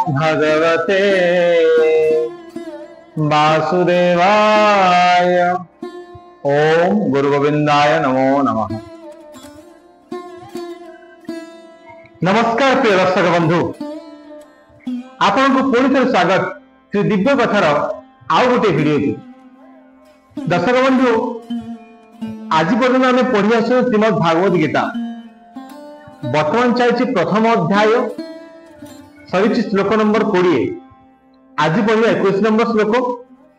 भगवते वासुदेवाय। ओम गुरु गोविंदाय नमो नमः। नमस्कार प्रिय दर्शक बंधु, आपको पुणी थे स्वागत श्री दिव्य कथार आउ गोटे वीडियो की। दर्शक बंधु, आज पर्यटन आम पढ़ी आस श्रीमद भागवत गीता। बर्तमान चलती प्रथम अध्याय सरी श्लोक नंबर 20। आज पढ़िया 21 नंबर श्लोक।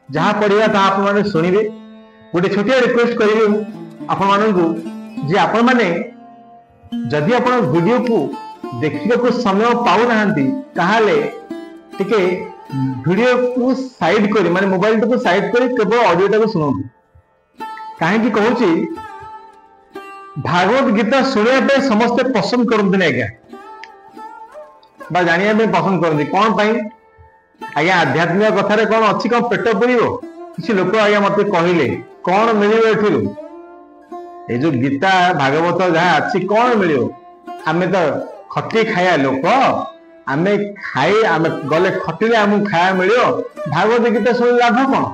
जहाँ पढ़िया आप शुणिबे। गोटे छोटिया रिक्वेस्ट करी आपण जे आपण माने जदि आपण वीडियो को देखिबा को समय पाउ नाहंती ताहाले टिके वीडियो को साइड करी माने मोबाइल को साइड करी केवल ऑडियो को सुनंतु। काहे की कहूची भागवत गीता सुनिया पे समस्त पसंद करते नहीं आज्ञा बा जानिया पे पसंद करते कौन पाई आज्ञा आध्यात्मिक कथार कौन अच्छी कौन पेट पुरिबो। किसी लोक आज्ञा मत कहले कौन मिलिबो एठिरु ए जो गीता भागवत जहाँ अच्छी कौन मिलिबो। आमे तो खटी खाया लोक आमे खाई आमे गले खटिले आमु खाया मिलियो। भागवत गीता सुन लाभ कौन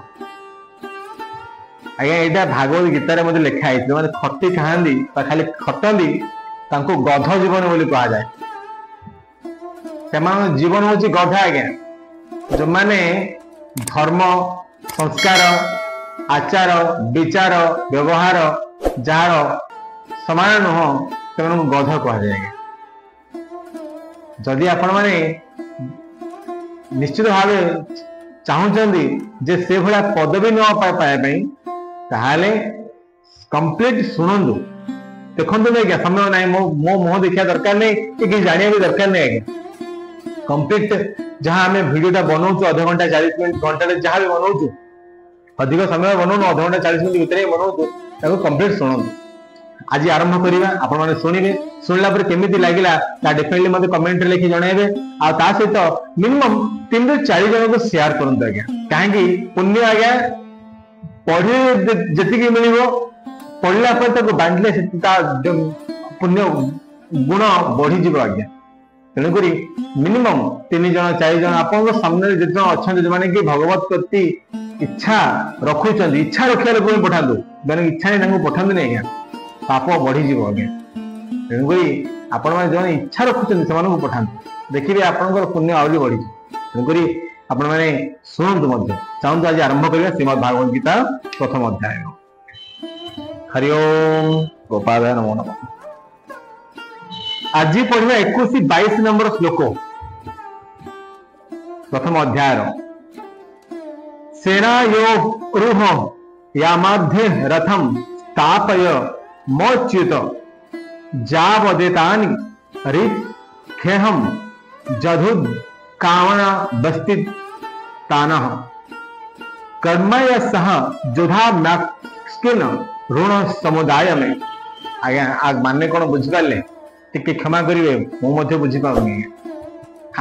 आज्ञा। यहाँ भागवत गीतार मध्य लिखा है मैंने खटी खाती खाली खटंदी तांको गध जीवन बोली कहा जाए। जीवन हूँ गधा आज्ञा जो माने धर्म संस्कार आचार विचार व्यवहार जार समान नुह से गध कह जाए। जदि आपण माने निश्चित भाव चाहते जे से भाया पदवी न पाइबा ताहले कंप्लीट शुणु देखु नहीं क्या समय ना मो मुह देखा दरकार नहीं कि जाना भी दरकार नहीं आज्ञा। कंप्लीट जहाँ आम भिडियोटा बनाऊँ आधा घंटा 40 मिनट घंटा जहाँ भी बनाऊँ अधिक समय बनाऊँ आधा घंटा 40 मिनट भितर बनाऊँ कंप्लीट शुणु। आज आरंभ करवा आपण मैंने शुणिबे। शुणला केमी लगे डेफिनेटली मत कमेंट लिखि जनइबे। आ सहित मिनिमम 3 ରୁ 4 जन को शेयर करूँ आज्ञा। कहीं पुण्य आज्ञा पढ़े जी मिल पढ़ला बांधले पुण्य गुण बढ़ीज आज्ञा। तेणुक मिनिमम 3 जन 4 जन आप सामने जो अच्छा जो मैंने कि भगवत प्रति इच्छा रखुच्च इच्छा रखा लोक पठातु मैंने इच्छा नहीं पठातु नहीं आज्ञा पाप बढ़ीज आज्ञा। तेणुक आपण मैंने जो इच्छा रखुच्च से पठातु देखिए आपण पुण्य आहरी बढ़ी। तेणुक आपण मैंने शुणु चाहूँ। आज आरंभ करिया श्रीमद् भागवत गीता प्रथम अध्याय। हरि ओम गोपादाय नमो नमः। आज पढ़िया 21-22 नंबर श्लोक प्रथम अध्याय। सेनायो रुह यामध्ये रथम स्थापय मोच्युत जावदेतानि रिखेहम जधुद कावना बस्तित तानः कर्मय सह जोधा मैक्सकिन ऋण समुदाय में। आज्ञा आज माने कौन बुझिपारे टिके क्षमा करेंगे मुझे बुझीपारूनी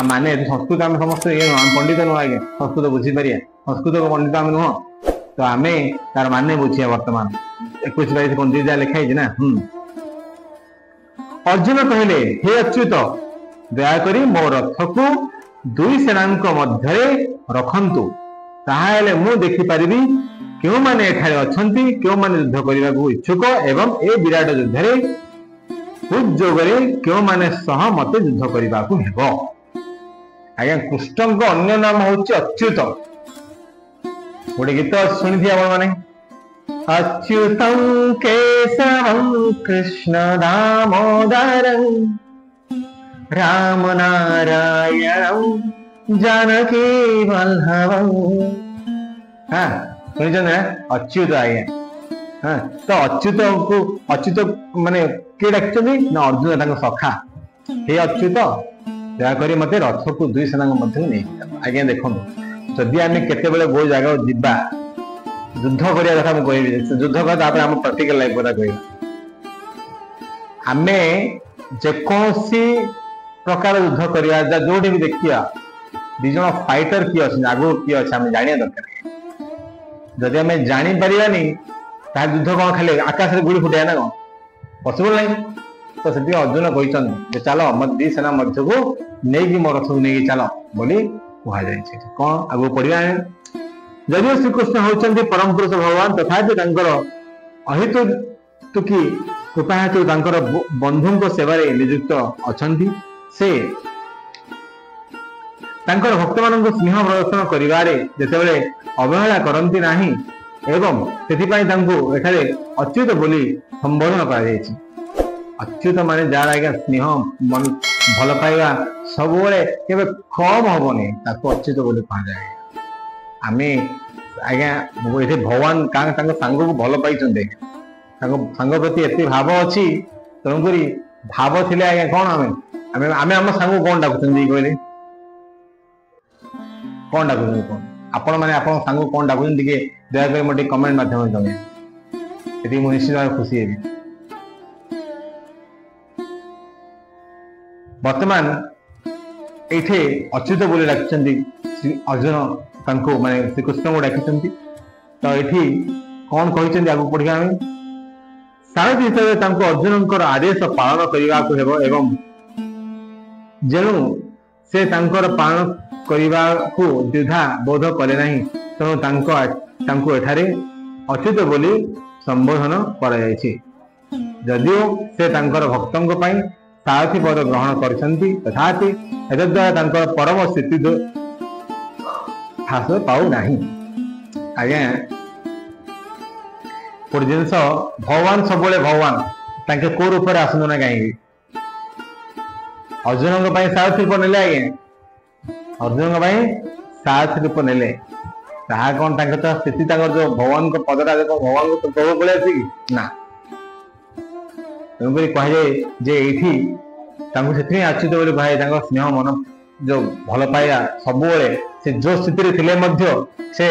माने संस्कृत आम समस्त पंडित नुह आज्ञा संस्कृत बुझीपारे संस्कृत को पंडित आम नुह तो आम तार माने बुझिया। वर्तमान 21-22 पंडित जहाँ लिखाई ना। अर्जुन कहले हे अच्युत दयाकरी मो रथ को 2 सेना मध्य रखंतु ताहाले मु देखि परिबी क्यों माने एठारे अछंती क्यों माने युद्ध करने को इच्छुक एवं ए विराट युद्ध रे उद्योगरे क्यों माने सह मते युद्ध करने को हेबो। आज्ञा कृष्ण को अन्य नाम होची अच्युत। गोटे गीत शुणी थी आपण माने अच्युतं केशवं कृष्ण दामोदरं राम नारायणं जानकी वल्लभं। हाँ शुणी अच्युत आज्ञा। हाँ तो अच्युत माने किए डाकि ना अर्जुन सखा हे अच्युत दयाकोरी मत रथ को 2 सेना मध्य नहीं आज्ञा। देखो जदि आम केते गो जगह जीवा युद्ध करने कथा मुझे कह युद्ध कथा आम प्रैक्टिकल लाइफ कथा कह आम जेकोसी प्रकार युद्ध करवा जो भी देखा 2 जन फाइटर किए अच्छे आगु किए अच्छे आम जाना दरकार। जदि आम जानी पारानी युद्ध कौन खाली आकाश में गुड़ी फुटाया ना कौन पसिबल नहीं। तो से अर्जुन कहते चलो दी सेना मध्य को नहीं मो रथ नहीं चल बोली कह कौन आगे पढ़ा जदिव श्रीकृष्ण होती परम पुरुष भगवान तथा अहितु तुकी कृपा हेतु बंधु सेवार नियुक्त अच्छा से भक्त मान स्नेह प्रदर्शन करिवारे जेतेबेले अवहेला करती नाही एवं एठारे अच्युत बोली संबोधन कर अच्युत माने जार आज्ञा स्नेह मन भल पाइबा सब केवे कम हेनी अच्युत बोली कह जाए आम आज्ञा ये भगवान क्या सांग को भल पाई सांग प्रति एत भाव अच्छी तेणुक भाव थे आज्ञा कौन आम आम आम सांग कौन डाकुं कहले कौन डाकुं कौन आपण मैंने आप सांग कौन डाकुं दयाकोरी मोटे कमेंट माध्यम जन ये निश्चित भाव खुशी है वर्तमान ये अच्युत बोली डाकी अर्जुन माने श्रीकृष्ण को डाकी तो ये कौन कहते आगे पढ़िया आम सारथी हिसाब से अर्जुन आदेश पालन करने एवं जेणु से पालन करने को द्विधा बोध करे नहीं तेणु एठारे अच्युत बोली संबोधन कर जदिओ से भक्तों सारथी पद ग्रहण करछंती तथापि एतद्वारा परम स्थिति ह्रास पाऊ नहीं आज्ञा गोटे जिनस भगवान सब भगवान ताके को रूप में आसतु ना कहीं अर्जुन सारथी रूप ने अर्जुन सारथी रूप ने कौन तो स्थिति जो भगवान को पदटा देखो भगवान को प्रभु पड़े ना तेणुक कहुए जे ये अच्युत बोली कहे स्नेह मन जो भल पाया सब से जो स्थिति थे से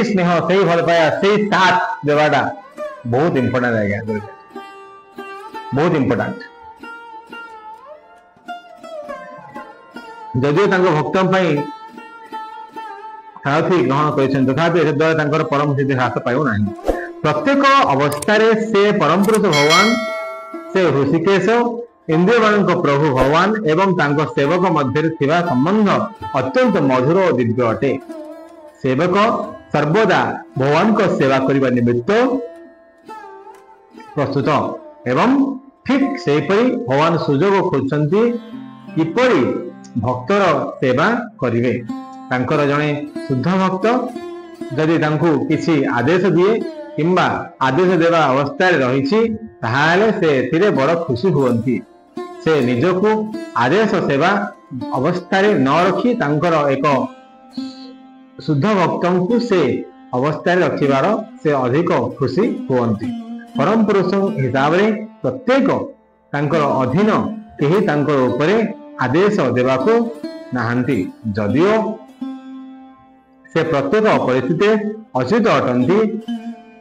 स्नेह से भल पाया से साथ देवाटा बहुत इंपोर्टेंट आज्ञा बहुत इंपोर्टेंट जदिव भक्तों सारथी ग्रहण कर परम सिद्धि ह्रास पाऊ ना प्रत्येक अवस्था से परम पुरुष भगवान से ऋषिकेश इंद्रिय मान प्रभु भगवान एवं सेवक मध्य संबंध अत्यंत मधुर और दिव्य अटे सेवक सर्वदा भगवान को सेवा करने निमित्त प्रस्तुत एवं ठीक से भगवान सुजोग खोजती किपरि भक्तर सेवा करिवे जड़े शुद्ध भक्त जदि किसी आदेश दिए किंबा आदेश देवा अवस्था रही से बड़ खुशी हुअंती से निजको आदेश सेवा अवस्था न रखी एक शुद्ध भक्त को से अवस्था रखिबार से अधिक खुशी हुअंती परम पुरुष हिसाब से प्रत्येक अधीन केही उपरे आदेश देवाको नाहंती जदिओ से प्रत्येक परिस्थिति अच्युत अटंती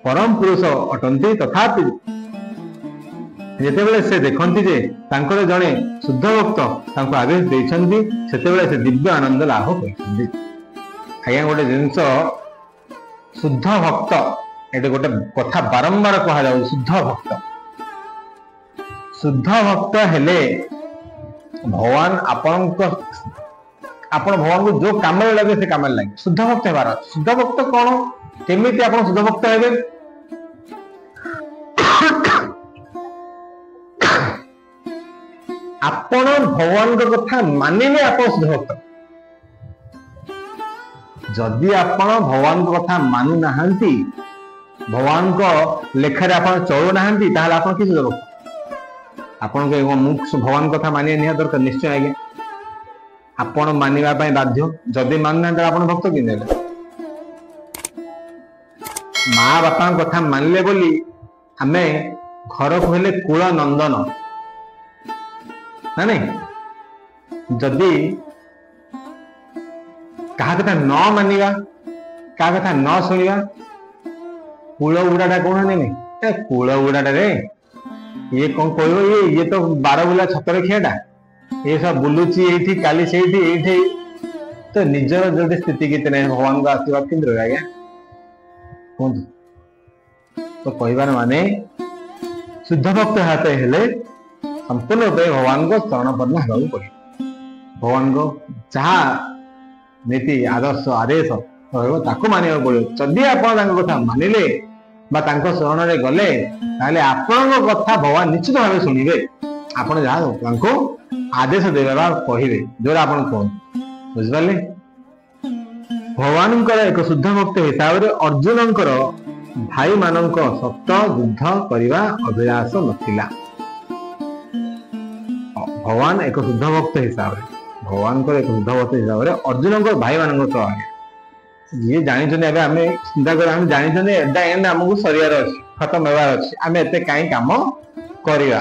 परम पुरुष अटंती तथापि जितेबले से देखती जे जड़े शुद्ध भक्त आदेश देते से दिव्य आनंद लाभ करते आज्ञा गोटे जिनस शुद्ध भक्त ये गोटे कथा बारंबार कह शुद्ध भक्त हेले भगवान आपण भगवान को जो काम लगे से काम लगे शुद्ध भक्त है शुद्ध भक्त कौन केमी आप शुद्ध भक्त हे आपण भगवान कथा मानिले आप शुद्ध भक्त जदि आपण भगवान कथा मानु ना भगवान को लेखार आप चलु ना आप कि शुद्ध भक्त आपण भगवान कथा मानिया निहा दरकार निश्चय आज्ञा आपण मानिबा पई बाध्य जदि मानना आपण भक्त कि माँ बापा कथा मानले बोली आमे घर को हेले कुल नंदन ना नहीं जदि क्या कथा न मानिबा क्या कथा न शुणा कूल गुड़ाटा कौन नहीं कूल गुड़ाटा रे ये कौन कह ये तो 12 बुला छतर खियाटा ये सब बुलुची ये काली से तो निजर जो स्थिति कितने नहीं भगवान को आशीर्वाद केन्द्र आज्ञा कहतु तो कहबार माने शुद्ध भक्त हाथ हेले संपूर्ण रूप भगवान को शरणपन्न होगा पड़े। भगवान को जहा नीति आदर्श आदेश ताको मानिया पड़े। जदि आप कथा मानिले शरण में गले आपण कथा भगवान निश्चित भाव शुणे। आप जहाँ आदेश देवा कहे जो आप बुझिपारे। भगवान एक शुद्ध भक्त हिसाब से अर्जुन भाई मान सत युद्ध करने अभिलाष नथिला। भगवान एक शुद्ध भक्त हिसाब से भगवान एक शुद्ध भक्त हिसाब से अर्जुन भाई मान ये जानी आम चिंता कर जानी आमको सरियार अच्छे खत्म होवार अच्छे आम एत कहीं कम करवा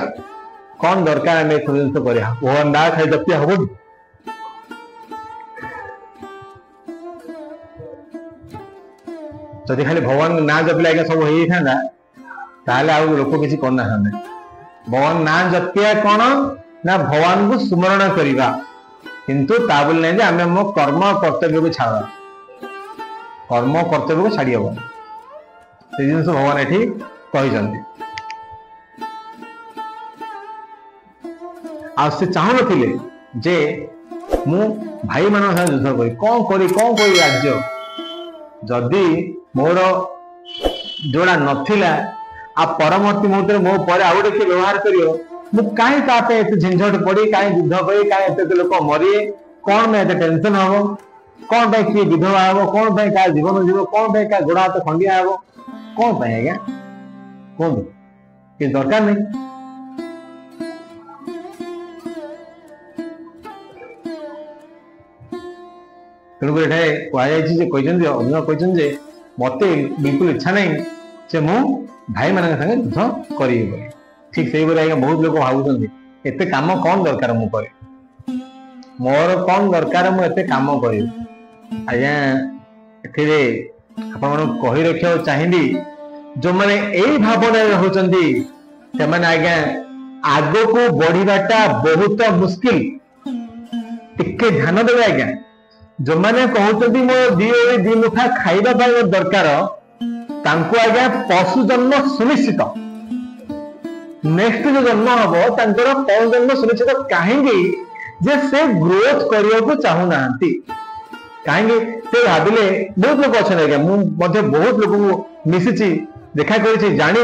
कौन दरकार आम एक जिन भगवान ना खाई जप्तिया हम जदि खाली भगवान ना जपिले आगे सब हो था लोक किसी करना भगवान ना जपिया कौन ना भगवान को स्मरण करवा किंतु ता बोल नहीं आम मो कर्म कर्तव्य को छाड़ा कर्म कर्तव्य को छाड़ी हम से जिन भगवान ये कहते से चाहू नथिले जे मु भाई मान युद्ध करी कौन करी राज्य जदि मोर जोड़ा नथिला आ परवर्ती मुहूर्त मो पर आउ गोटे व्यवहार करियो मु काहे तापे एते झंझट पड़ी काहे युद्ध करी काहे एते लोक मरिए कौन में एते टेंशन हबो कौन पे किए विधवा हबो कौन पे का जीवन जीव कौन पे का गोड़ा हाथ खंडिया हबो कौन पे आज्ञा कौन कि दरकार नहीं। तेणुक अर्जुन कहते मत बिल्कुल इच्छा नहीं से मु भाई मान संगे युद्ध करी ठीक से आज्ञा बहुत लोग भावुं एते काम कौन दरकार मु करे मोर कौन दरकार मु एते काम करी आज्ञा एथिरे आपण कहि रखियो चाहिए जो माने एई भावना होचंदी से माने आज्ञा आगो को बढ़ीबाटा बहुत मुश्किल टिके ध्यान देबे आज्ञा जो माने कहते मो दी मुठा खाइबा दरकार तांको आज्ञा पशु जन्म सुनिश्चित नेक्स्ट जो जन्म हम पशु जन्म सुनिश्चित कहीं जे से ग्रोथ करने को चाहू ना कहीं से भाविले बहुत लोग अच्छा आज्ञा मुझे बहुत लोग मिसी देखा कर जानी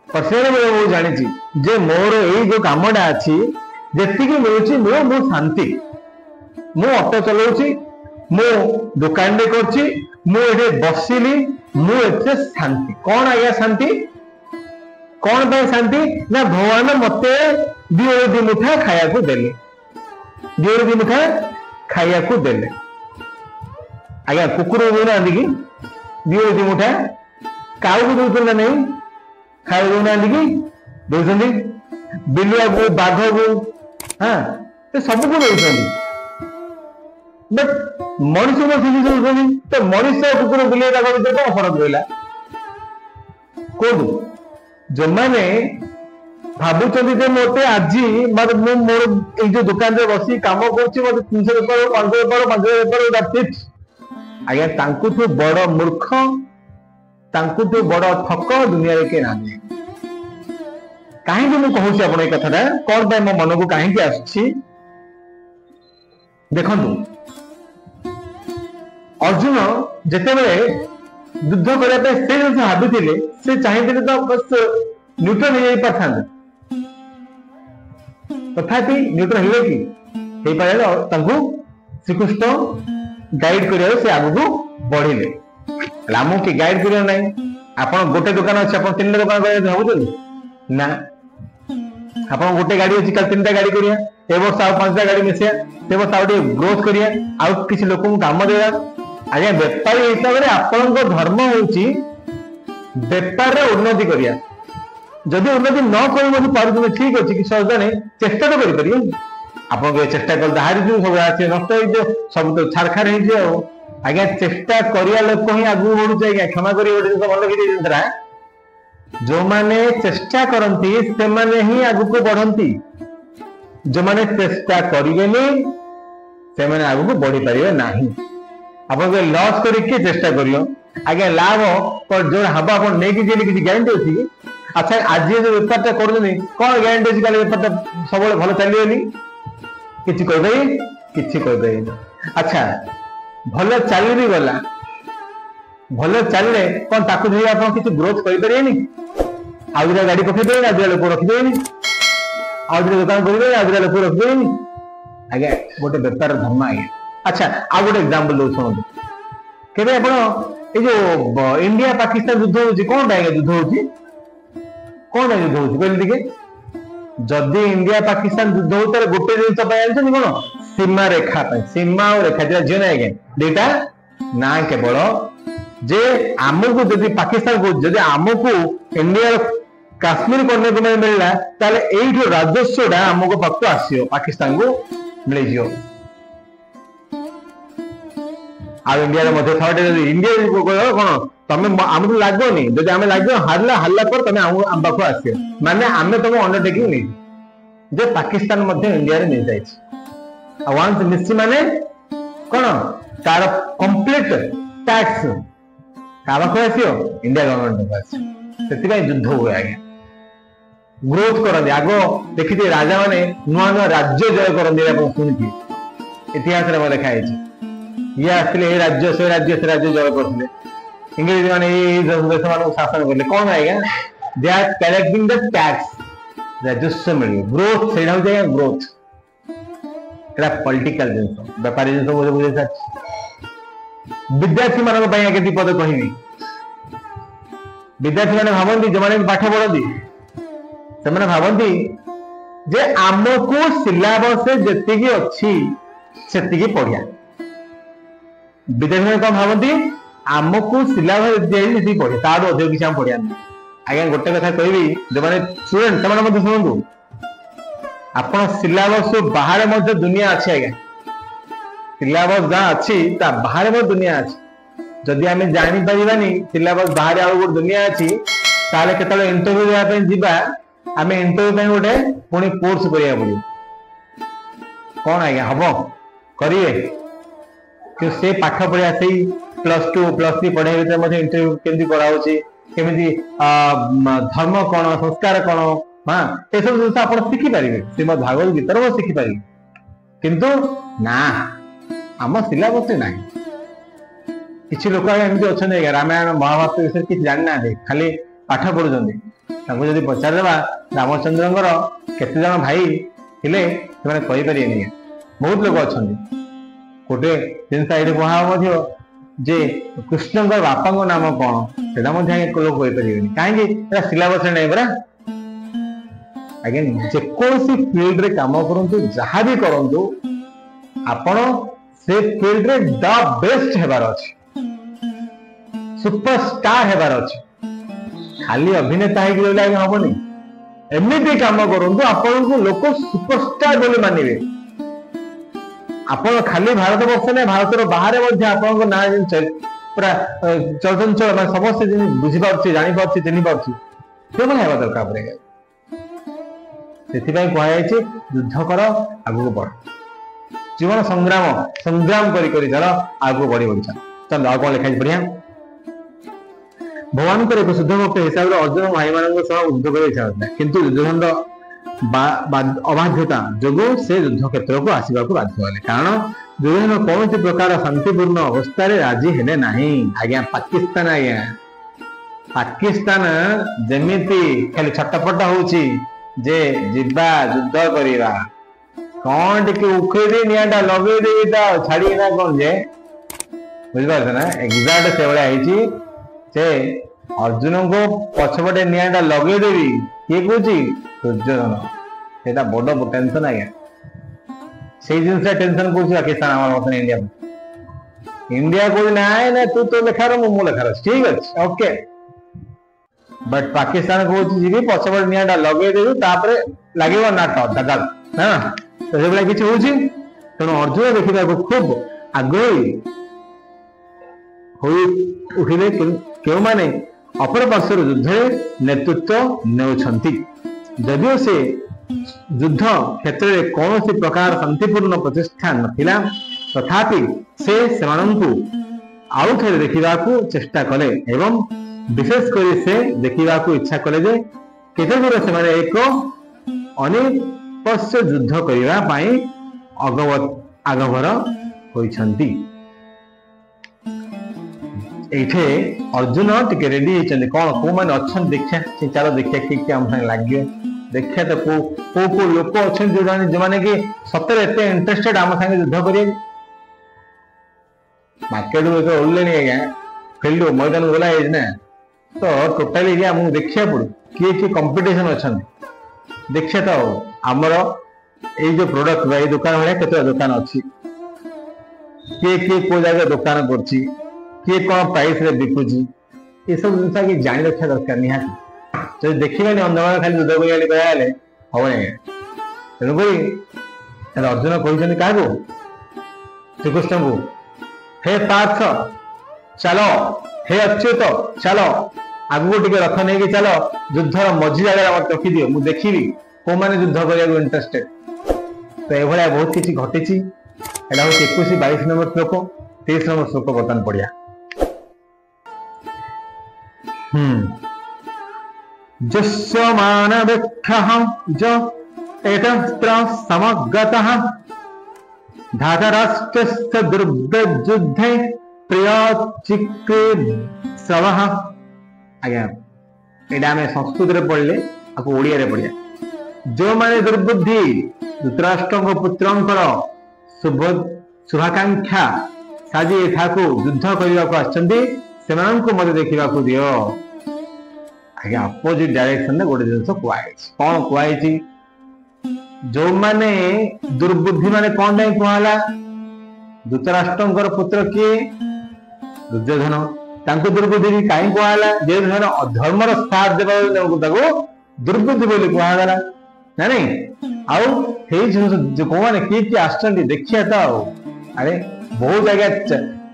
पर्सनल जानी जे मोर यही जो कामटा अच्छी जी मिलूँ मो शांति मु ऑटो चलाऊँ मु दुकान रे करछि मु एठे बसिली मु एते शांति कौन आया शांति कौन पे शांति ना भगवान मते दी मुठा खाया को देले दी मुठा खाया को देले आया कुकुर देना कि दी मुठा काउ को दूसर ना नहीं खाया देना कि दोसंदी बिलिया को बाघ को हां ते सब को दोसंदी बट मनुष्य तो मनुष्य कुकुर बिले कौन फरक रहा कौन जो मैंने भावुं मत आज मोर जो दुकान रे बसी कम कर 300 बेपार 500 बेपार 5,000 बेपार आज्ञा बड़ मूर्ख बड़ ठक दुनिया के ना कहीं मुझे कहूँ आप कथा कौन मो मन को कहीं आसुच्छी देखु अर्जुन जिते युद्ध करने से भावी से चाहिए तो बस न्यूट्रल हो पाता तथापि न्यूट्रल है कि श्रीकृष्ण गाइड कर आगू बढ़िले आमको कि गाइड कर आप गोटे दुकान अच्छे आप 3 दुकान भावुं ना आप गोटे गाड़ी अच्छी कल 3टा गाड़ी करिया ए वर्ष आ 5टा गाड़ी मिसिया से वर्ष आउ ग्रोथ करिया आउ किसी लोक काम देवा आज्ञा बेपारी हिसाब से आपण धर्म होची बेपार रे उन्नति करिया जदि उन्नति न कर पार ठीक अच्छे कि सहज नहीं चेष्टा तो करें आप चेष्टा कर हारी सब नष्ट सब तो छारखार आज्ञा चेष्टा करिया लोक ही आगू बढ़ुचे आज्ञा क्षमा करी मन लगे जो माने चेष्टा करती से माने ही आगू को बढ़ती जो माने चेष्टा करेंगे से माने आगू को बढ़ी पारे नहीं आप लॉस करके चेष्टा करियो आज्ञा लाभ पर जो हम आप नहीं कि गारंटी अच्छी अच्छा आज जो बेपारटा कर कौन ग्यारंटी अच्छी कल बेपारटा सब भल चलिए किसी कही अच्छा भल चली भी गला भल चलिए कौन ताकू धरी आप किसी ग्रोथ करें आउ दिटा गाड़ी पकड़ देवे आज लोक रखिदेनि आउ दिटा दुकान कर आज लोक रखिदेनि आज्ञा गोटे बेपार धर्म आज्ञा अच्छा आ गोटे एग्जांपल दो शुणु केबे आपण ए जो इंडिया पाकिस्तान युद्ध होची कोन आज्ञा युद्ध होची कोन युद्ध होची कहली दिके जदि इंडिया पाकिस्तान युद्ध होता है गोटे जिन जानते कौन सीमा रेखा सीमा और रेखा जो झील आज्ञा दुईटा ना केवल जे आमको जदि पाकिस्तान को जदि आमको इंडिया काश्मीर करने को मिलला ताले एइठो राजस्व आमको पक्ष आसियो पाकिस्तान को मिल जियो आ इंडिया मध्य थर्ड इंडिया कौन तमें आमको लगनी जब आम लग हारला हारला पर तुम आम पाख आस माने आम तुम अंडरटेकिंग नहीं जे पाकिस्तान इंडिया रे नहीं जाइए वंस मिसी माने कौन तार कंप्लीट टैक्स क्या पाख आसो इंडिया गवर्नमेंट आसो युद्ध हुए आज्ञा ग्रोथ करते आग देखिए राजा मैंने नुआ नुआ राज्य जय करते शुणी इतिहास लिखाई ये आसते राज्य से राज्य जय करते इंग्रेज मैंने देश मान शासन कले कौन आज्ञा दे आर कलेक्टिंग द टैक्स राजस्व मिल ग्रोथ से ग्रोथ एटा पॉलिटिकल जिन व्यापारी जिन बुझे सारी विद्यार्थी मान के पद कहबी विद्यार्थी मैंने भावती जो मैंने पाठ पढ़ती से भावती जे आमको सिलेबस जी अच्छी से पढ़िया विद्यार्थी मैंने कौन भावती आमको सिलेबस जी पढ़े तार अधिक किसी आम पढ़िया आज्ञा गोटे कथा कहबी जो मैंने स्टूडेंट से शुणु आप सिलेबस बाहर दुनिया अच्छी आज्ञा सिलेबस जहाँ अच्छी बाहर दुनिया अच्छी जदि आम जापारानी सिलेबस बाहर आउ गोटे दुनिया अच्छी ताले केतले इंटरव्यू देवाई जीवा आम इंटरव्यू गोटे पुणी कोर्स करिया पड़ो कौन आज्ञा हम करिए कि से पाठ पढ़िया से +2 +3 पढ़ाई इंटरव्यू केमती कराऊँगी केमी धर्म कौन संस्कार कौन हाँ ये सब जिन आप शिखिपारे श्रीमद भागवत गीता वो शिखिपारे किंतु ना आम सिलेबस ना किसी लोक एमती अच्छा रामायण महाभारत विषय किसी जानी ना खाली पाठ पढ़ुं जब पचारदेवा रामचंद्र केते जन भाई थे से बहुत लोग अच्छा गोटे जिन ये कह जे कृष्ण बापा नाम कौन से लोग कहीपर कहीं सिलेबस नहीं बरा आज्ञा जेकोसी फील्ड रे काम करंतु जहाँ भी करंतु आपण से फील्ड रे द बेस्ट हेबार अछि सुपरस्टार हेबार अछि खाली अभिनेता है कि आज्ञा हबनी एमती काम करंतु आपण को लोक सुपरस्टार बोली मानिबे आपण खाली भारत वर्ष ने भारत बाहर आपण ना पूरा चलचंचल समस्त बुझी पार्टी जानी पार्टी चिन्ह पार्टी से हेबा दरकार से युद्ध कर आगू बढ़ जीवन संग्राम संग्राम कर आगू बढ़ी बढ़ी चल आ कौन लिखाई बढ़िया भगवान को एक शुद्ध भक्त हिसाब से अर्जुन भाई मान युद्ध कर इच्छा होता किंतु दुर्योधन अबाध्यता जो से युद्ध क्षेत्र को आसवा बाध्य हेले कारण दुर्योधन कौन प्रकार शांतिपूर्ण अवस्था राजी हेले नहीं आज्ञा पाकिस्तान आज्ञा पाकिस्तान जमीती खाली छटपट होची जे जिबा युद्ध करिवा कौन टिके उखेदी नियाटा लगे देवी ता छाड़ी ना कौन जे बुझ पारछ ना एग्जैक्ट से बळे आइची से अर्जुन को पछपटे नियाटा लगे देवी के कहूची दुर्योधन सेटा बड़ टेंशन आज्ञा से जिन टेंशन कहूची पाकिस्तान हमर मत इंडिया इंडिया को नाय ना तू तो लेखार मु लेखार ठीक अछि ओके बट पाकिस्तान को जी पछपट नियाटा लगे देवी तापरे लागिव नाट दादा हाँ तो से किसी हूँ तेणु अर्जुन देखा खूब आग्रही उठिले क्यों माने अपर पार्श्वर युद्ध नेतृत्व नेउछंती जदियो से युद्ध क्षेत्र में कौन सी प्रकार शांतिपूर्ण प्रतिष्ठा नथिला तथापि से सेमानंकु आउ थे देखा चेष्टा कले एवं विशेष कर से देखा इच्छा कले जे केते दूर से एक अनिपश्य युद्ध करने आगभर होइछंती। एठे अर्जुन टिके रेडी होइछंती कोन को माने अछन देखिया चलो देखिया कि हम लागे देखिया तो को लोक अछन जो माने कि सतरे एते इंटरेस्टेड हम संगे युद्ध करिए। मार्केट में तो ओल्लेनी आज्ञा फील्ड मैदान गला है ना तो टोटाली आज्ञा हमको देखिया पड़े किए कंपटीशन अच्छा देखिए तो आमर ये जो प्रोडक्ट बा दुकान भाई केते दुकान अच्छी किए किए को जगह दुकान करछि किए कौन प्राइस रे बिकुछि ये सब जिनसा कि जानि रखा दरकार निहाती तो देखिबानी अंधकार खाली युद्ध करिया कहले हम नहीं तेणुक अर्जुन कहते क्या श्रीकृष्ण को हे पार्थ चलो हे अच्युत चलो आगू टे रथ नहीं चलो युद्धर मझी जगह रखी दियो मुझे देखी कौ मैंने युद्ध करने इंटरेस्टेड तो ये बहुत किसी घटी एटा हूँ 21-22 नंबर श्लोक 23 नंबर श्लोक बर्तमान पढ़िया। जस्य मानवेक्षः ज एतस्त्र समगतः धातराष्ट्रस्य दुर्बयुद्धे प्रियचिकित्सवः। आज्ञा एटा आम संस्कृत रे पढ़ले आपको ओडिया रे पढ़िया। जो माने दुर्बुद्धि धृतराष्ट्र पुत्रंकर शुभाकांक्षा साजी एठाकू युद्ध करने को आछंती सेमानंको मते देखिबा को दियो। आज्ञा अपोजिट डायरेक्शन में गोटे जिनस कुआई कौन कुआई जो माने दुर्बुद्धि माने कौन नहीं कहला धृतराष्ट्र पुत्र किए दुर्योधन तांको दुर्बुद्धि कहीं कहला जे धन अधर्मर साथ देबा दुर्बुद्धि बोली कहला ना नहीं आउ हे जो को माने किए आछंती देखिया तो अरे बहुत जगह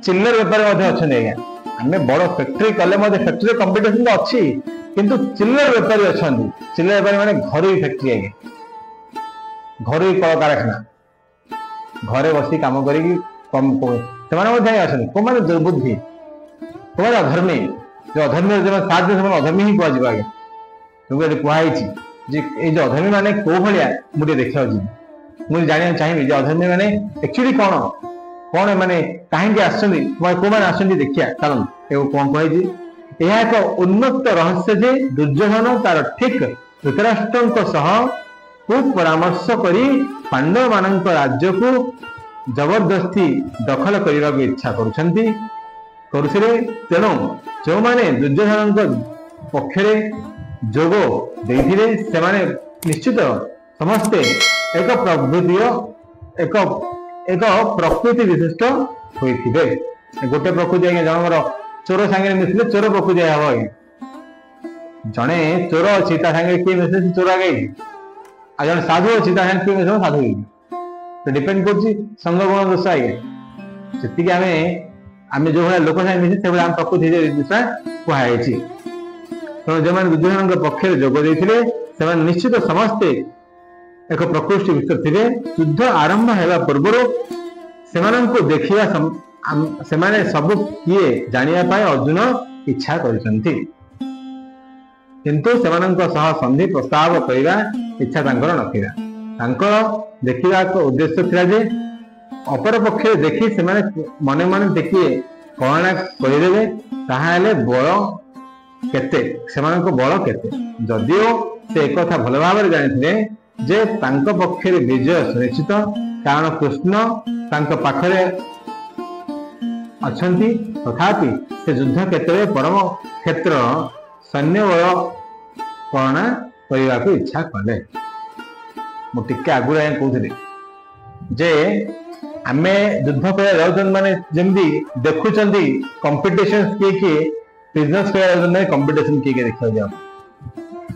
चिल्लर व्यापार मध्ये अछन आज्ञा आमे बड़ फैक्ट्री कले मध्ये फैक्ट्री कंपटीशन तो अच्छी किंतु चिल्लर व्यापारी अछंती चिल्लर व्यापारी माने घरोई फैक्ट्री आज्ञा घरोई कल कारखाना घरे बसी काम करिकी कम को माने दुर्बुद्धि को माने अधर्मी जो अधर्मी जो साथ दे अधर्मी ही कहवा आज्ञा क्योंकि कहुई जे ये जो अधर्मी माने को भाया मुझे देखा मुझे जाना चाहिए जो अधर्मी माने एक्चुअली कौन कौन माने कहीं आसछंती को माने आसछंती देखिया कारण ए कौन कहि यह एक उन्मत्त रहस्य जे दुर्योधन तार ठीक धृतराष्ट्र सह खूब परामर्श करी पांडव मान राज्य को जबरदस्ती दखल करने को इच्छा करुछे तेणु जो माने दुर्योधन पक्षरे जोग देथिले से माने निश्चित समस्ते एक प्रवृत्ति एक एक प्रकृति विशिष्ट होइथिबे गोटे प्रकृति आज्ञा जनकर चोर सांगे मिसले चोर प्रकृति हब आज्ञा जड़े चोर अच्छी सांगे किए मिसे चोर आगे आ जन साधु अच्छी सांगे किए मिसे साधु तो डिपेंड कर संग गुण दोष आज्ञा जी आम जो भाई लोक सांगे मिसे से प्रकृति विषय कहुई तेणु जो मैंने दुर्योधन पक्ष जोग देते निश्चित समस्ते एक प्रकृष्टि विषय थे युद्ध आरंभ होगा पूर्व से देखा से सब किए जानापी अर्जुन इच्छा करते संधि प्रस्ताव करने इच्छा नथिला देखा उद्देश्य था जे अपर पक्ष देखी से मन मन देखिए कौन करदे ताहले बल केते बल केते जदिओ से एक कथा भल भाव जानी जे तांको पक्षे विजय सुनिश्चित कारण कृष्ण तांको पाखरे अछंती तथापि से युद्ध क्षेत्र परम क्षेत्र सैन्य बल करणा करने को इच्छा कले मुझे आगुआ कहते जे आमे युद्ध कर माने जमी देखुं कंपिटिशन किए बिजनेस कंपिटिशन किए देखा जाओ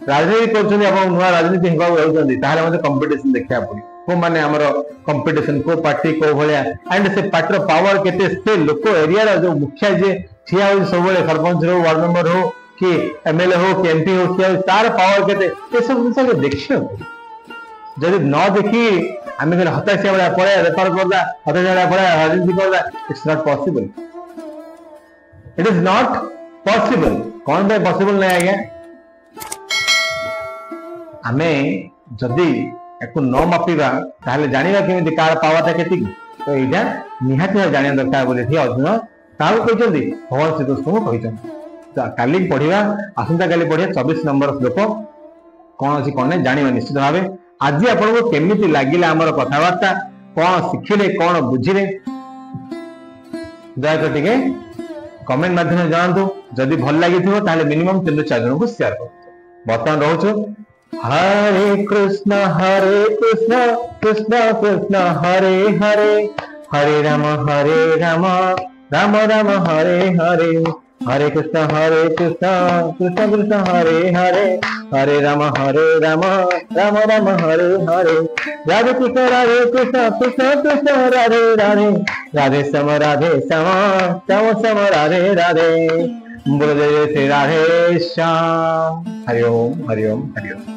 राजनीति कर नुआ राजनीति होगा कंपिटिशन देखा पड़े को माने आमर कंपिटिशन को पार्टी को भाया एंड से पार्टी पावर केते से लोक एरिया जो मुखिया जे ठिया हो सब सरपंच हो वार्ड मेंबर हो कि एमएलए हो कि एमपी हो ठिया तार पावर केते ये सब जिन देखियो जब न देखी आम हताशिया भाया पड़ा बेपार करदा हताशिया भाया पड़ा राजनीति करदा it's not possible it is not possible कौन पे पॉसिबल नहीं आज्ञा आमे जदि याकु न मापिबा ताहले जानिबा केमिति कार पावाटा केति तो एटा निहाती जानिया दरकार बोले थी अर्जुन ताऊ कहते भगवान श्रीकृष्ण को कहते काली पढ़िया आसंता काली पढ़िया 24 नंबर श्लोक कौन अच्छी कौन नहीं जानिबा निश्चित भाव आज आपको केमिति लागिला आमर कथबार्ता कौन शिखिले कौन बुझिले दयाकर टिके कमेंट माध्यम जानतु जदि भल लगी ताले मिनिमम 3 4 जन को शेयर कर बर्तमान रहउछु हरे कृष्ण कृष्ण कृष्ण हरे हरे हरे राम राम राम हरे हरे हरे कृष्ण कृष्ण कृष्ण हरे हरे हरे राम राम राम हरे हरे राधे कृष्ण कृष्ण कृष्ण राधे राधे राधे श्याम श्याम राधे राधे बोलो जय श्री राधे श्याम हरि ओम हरि ओम हरि ओम।